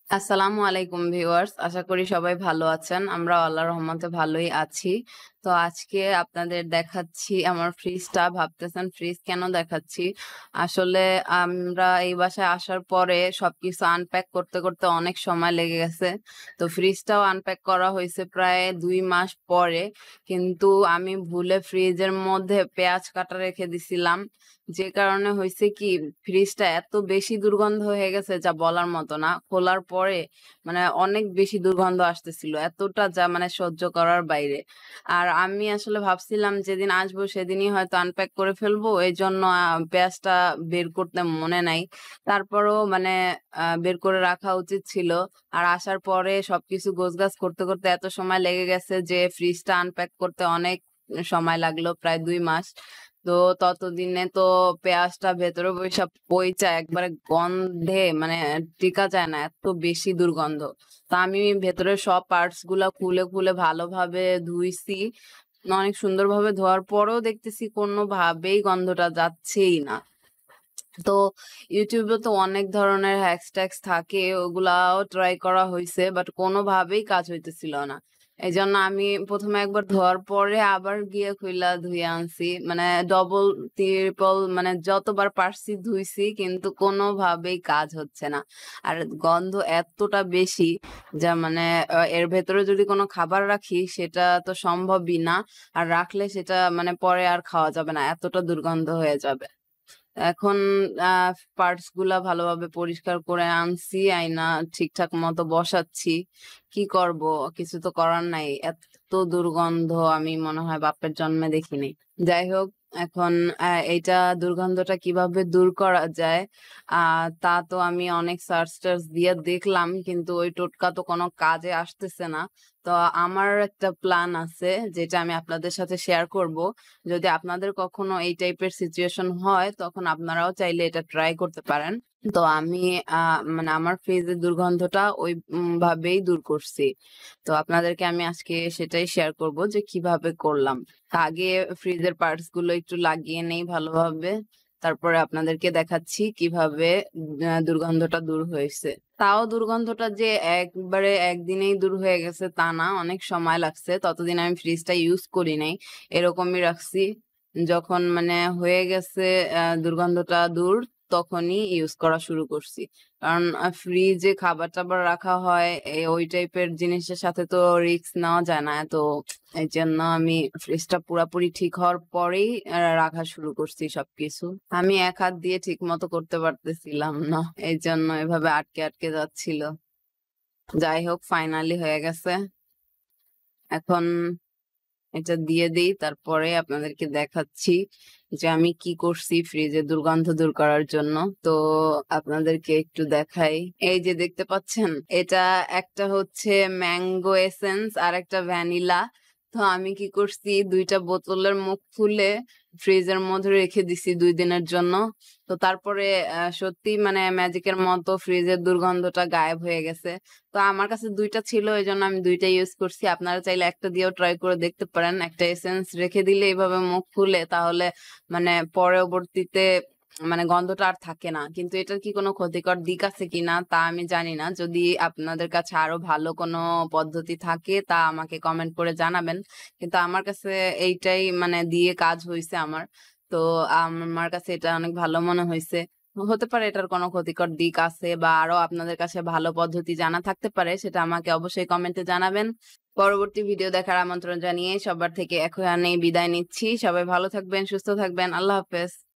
আসসালামু আলাইকুম ভিউয়ার্স। আশা করি সবাই ভালো আছেন। আমরা আল্লাহর রহমতে ভালোই আছি। তো আজকে আপনাদের দেখাচ্ছি আমার ফ্রিজটা। ভাবতেছেন ফ্রিজ কেন দেখাচ্ছি? আসলে আমরা এই বাসায় আসার পরে সবকিছু আনপ্যাক করতে, করতে অনেক সময় লেগে গেছে। তো ফ্রিজটাও আনপ্যাক করা হইছে প্রায় ২ মাস পরে। কিন্তু আমি ভুলে ফ্রিজের মধ্যে পেঁয়াজ কাটা রেখে দিছিলাম। যে কারণে হইছে কি ফ্রিজটা এত বেশি দুর্গন্ধ হয়ে গেছে যা বলার মতো না। খোলার পরে মানে অনেক বেশি দুর্গন্ধ আসতেছিল। এতটা যা মানে সহ্য করার বাইরে। আর আমি আসলে ভাবছিলাম যেদিন আসবো সেদিনই হয়তো আনপ্যাক করে ফেলবো। এজন্য পেঁয়াজটা বের করতে মনে নাই। তারপরও মানে বের করে রাখা উচিত ছিল। আর আসার পরে সবকিছু গোছগাছ করতে, করতে এত সময় লেগে গেছে যে ফ্রিজটা আনপ্যাক করতে অনেক সময় লাগলো প্রায় ২ মাস। তো ততদিনে তো পেঁয়াজটা ভেতরে বইসা পইচা একবারে গন্ধে মানে টিকা যায় না, এত বেশি দুর্গন্ধ। তো আমি ভেতরের সব পার্টস গুলা খুলে, খুলে ভালোভাবে ধুইছি। অনেক সুন্দরভাবে ধোয়ার পরেও দেখতেছি কোনোভাবেই গন্ধটা যাচ্ছেই না। তো YouTube এ তো অনেক ধরনের হ্যাশট্যাগস থাকে, ওগুলাও ট্রাই করা হইছে। বাট কোনোভাবেই কাজ হইতেছিল না। এজন্য আমি ১ম এ একবার ধোয়ার পরে আবার গিয়ে খুইলা ধুইয়া আনছি। মানে ডবল, ট্রিপল মানে যতবার পারছি ধুইছি কিন্তু কোনোভাবেই কাজ হচ্ছে না। আর গন্ধ এতটা বেশি যা মানে এর ভেতরে যদি কোনো খাবার রাখি সেটা তো সম্ভবই না। আর রাখলে সেটা মানে পরে আর খাওয়া যাবে না। এতটা দুর্গন্ধ হয়ে যাবে। এখন আ পার্টস গুলা ভালোভাবে পরিষ্কার করে আনছি, আইনা ঠিকঠাক মতো বসাচ্ছি। কি করব? কিছু তো করার নাই। এত দুর্গন্ধ আমি মনে হয় বাপের জন্মে দেখিনি। যাই হোক, এখন এইটা দুর্গন্ধটা কিভাবে দূর করা যায়, আ তা তো আমি অনেক সার্চ-টার্চ দিয়ে দেখলাম কিন্তু ওই টোটকা তো কোনো কাজে আসতেছে না। তো আমার একটা প্ল্যান আছে যেটা আমি আপনাদের সাথে শেয়ার করব। যদি আপনাদের কখনো এই টাইপের সিচুয়েশন হয় তখন আপনারাও চাইলে এটা ট্রাই করতে পারেন। তো আমি আ মানে আমার ফ্রিজের দুর্গন্ধটা ওই ভাবেই দূর করছি। তো আপনাদেরকে আমি আজকে সেটাই শেয়ার করব যে কিভাবে করলাম। আগে ফ্রিজের পার্টস গুলো একটু লাগিয়ে নেই ভালোভাবে। তারপরে আপনাদেরকে দেখাচ্ছি কিভাবে দুর্গন্ধটা দূর হয়েছে। তাও দুর্গন্ধটা যে একবারে একদিনেই দূর হয়ে গেছে তা না, অনেক সময় লাগছে। ততদিন আমি ফ্রিজটা ইউজ করি নাই। এরকমই রাখছি। যখন মানে হয়ে গেছে দুর্গন্ধটা দূর, তখনই ইউজ করা শুরু করছি। কারণ ফ্রিজে খাবার-টাবার রাখা হয়, ওই টাইপের জিনিসের সাথে তো রিস্ক নেওয়া যায় না। তো এইজন্য আমি ফ্রিজটা পুরাপুরি ঠিক হওয়ার পরেই রাখা শুরু করছি সবকিছু। আমি এক হাত দিয়ে ঠিকমতো করতে পারতেছিলাম না। এইজন্য এভাবে আটকে, আটকে যাচ্ছিল। যাই হোক ফাইনালি হয়ে গেছে। এখন এটা দিয়ে দেই। তারপরে আপনাদেরকে দেখাচ্ছি যে আমি কি করছি ফ্রিজের দুর্গন্ধ দূর করার জন্য। তো আপনাদেরকে একটু দেখাই। এই যে দেখতে পাচ্ছেন? এটা একটা হচ্ছে ম্যাঙ্গো এসেন্স আরেকটা ভ্যানিলা। তো আমি কি করছি ২ টা বোতলের মুখ খুলে ফ্রিজের মধ্যে রেখে দিছি ২ দিনের জন্য। তো তারপরে সত্যিই মানে ম্যাজিকের মতো ফ্রিজের দুর্গন্ধটা গায়েব হয়ে গেছে। তো আমার কাছে ২ টা ছিল এজন্য আমি ২ টা ইউজ করছি। আপনারা চাইলে একটা দিয়েও ট্রাই করে দেখতে পারেন। একটা এসেন্স রেখে দিলে এভাবে মুখ খুলে তাহলে মানে পরবর্তীতে মানে গন্ধটা আর থাকে না। কিন্তু এটার কি কোনো ক্ষতিকর দিক আছে কিনা তা আমি জানি না। যদি আপনাদের কাছে আরো ভালো কোনো পদ্ধতি থাকে তা আমাকে কমেন্ট করে জানাবেন। কিন্তু আমার কাছে এইটাই মানে দিয়ে কাজ হইছে আমার। তো আমার কাছে এটা অনেক ভালো মনে হইছে। হতে পারে এটার কোনো ক্ষতিকর দিক আছে বা আরো আপনাদের কাছে ভালো পদ্ধতি জানা থাকতে পারে সেটা আমাকে অবশ্যই কমেন্টে জানাবেন। পরবর্তী ভিডিও দেখার আমন্ত্রণ জানিয়ে সবার থেকে এখানেই বিদায় নিচ্ছি। সবাই ভালো থাকবেন, সুস্থ থাকবেন। আল্লাহ হাফেজ।